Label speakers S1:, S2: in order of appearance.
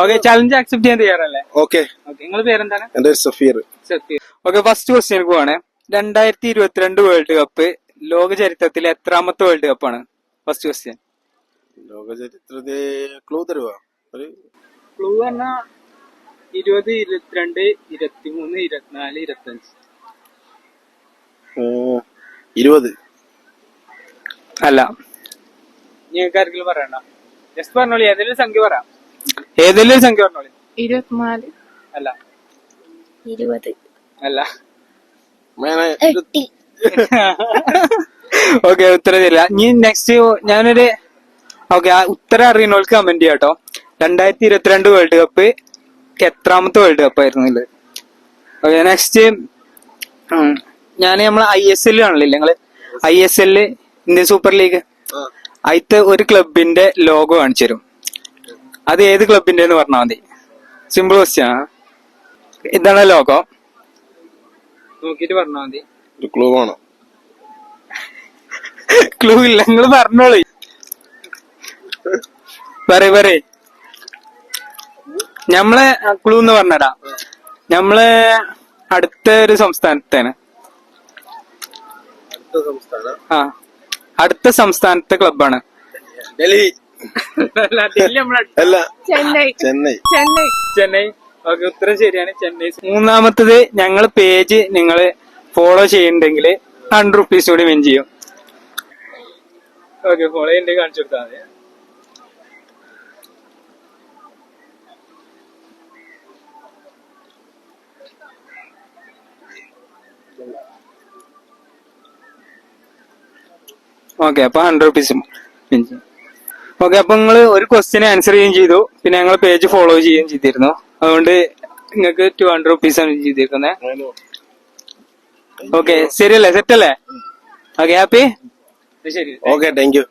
S1: Okay, challenge accept ചെയ്യാൻ തയ്യാറല്ലേ?
S2: Okay.
S1: നിങ്ങളുടെ പേരെന്താണ്?
S2: എന്റെ സഫീർ.
S1: ഓക്കെ, ഫസ്റ്റ് ക്വസ്റ്റ്യൻ പോവാണ്. 2022 വേൾഡ് കപ്പ് ലോക ചരിത്രത്തിലെ എത്രാമത്തെ വേൾഡ് കപ്പാണ്? First question.
S2: ലോക ചരിത്രത്തെ ക്ലൂ തരുവാ?
S1: ക്ലൂ പറഞ്ഞാ 20, 22, 23, 24, 25.
S2: 20.
S1: അല്ല, നിങ്ങൾക്ക് ആർക്കെങ്കിലും പറയണ്ട. ജസ്റ്റ് പറഞ്ഞോളി, ഏതെങ്കിലും സംഖ്യ പറയാം. ഏതെങ്കിലും സംഖ്യ പറഞ്ഞോളി.
S3: 24.
S1: അല്ല.
S3: 20.
S1: അല്ല.
S3: 8.
S1: ഓക്കെ, ഉത്തരം തരില്ല. ഇനി നെക്സ്റ്റ് ഞാനൊരു ഓക്കെ, ഉത്തരം അറിയുന്നവർക്ക് കമന്റ് ചെയ്യാം കേട്ടോ. 2022 വേൾഡ് കപ്പ് എത്രാമത്തെ വേൾഡ് കപ്പ് ആയിരുന്നു? ഓക്കെ, നെക്സ്റ്റ് നമ്മളെ ISL ആണല്ലേ നിങ്ങള്? ISL, ഇന്ത്യൻ സൂപ്പർ ലീഗ്, അതിത്തെ ഒരു ക്ലബിന്റെ ലോഗോ കാണിച്ചു തരും. അത് ഏത് ക്ലബിന്റെ എന്ന് പറഞ്ഞാൽ മതി. സിമ്പിൾ ക്വസ്റ്റ്യൻ ആണ്. ഇതാണ് ലോഗോ, നോക്കിട്ട് പറഞ്ഞാൽ മതി.
S2: ക്ലൂ ആണോ?
S1: ക്ലൂ ഇല്ല, നിങ്ങള് പറഞ്ഞോളൂ. പറയ്. ഞമ്മളെ ക്ലൂ എന്ന് പറഞ്ഞടാ. നമ്മള് അടുത്ത ഒരു സംസ്ഥാനത്താണ്. അടുത്ത സംസ്ഥാനത്തെ ക്ലബാണ്.
S2: ഡൽഹി. അല്ല,
S1: ചെന്നൈ. ഓക്കെ, ഉത്തരം ശരിയാണ്, ചെന്നൈ. മൂന്നാമത്തത്, ഞങ്ങള് പേജ് നിങ്ങള് ഫോളോ ചെയ്യുന്നുണ്ടെങ്കിൽ 100 rupees കൂടി വിൻ ചെയ്യും. ഓക്കെ, ഫോളോ ചെയ്യണ്ടെങ്കിൽ കാണിച്ചു കൊടുത്താൽ മതി. ഓക്കെ, അപ്പൊ 100 rupees വിൻ ചെയ്യും. ഓക്കെ, അപ്പൊ നിങ്ങള് ഒരു ക്വസ്റ്റ്യൻ ആൻസർ ചെയ്യുകയും ചെയ്തു, പിന്നെ ഞങ്ങൾ പേജ് ഫോളോ ചെയ്യുകയും ചെയ്തിരുന്നു. അതുകൊണ്ട് നിങ്ങൾക്ക് 200 rupees ആണ് ചെയ്തിരിക്കുന്നത്. ഓക്കെ, ശരിയല്ലേ? സെറ്റ് അല്ലേ? Okay, happy? ശരി.
S2: Okay, thank U.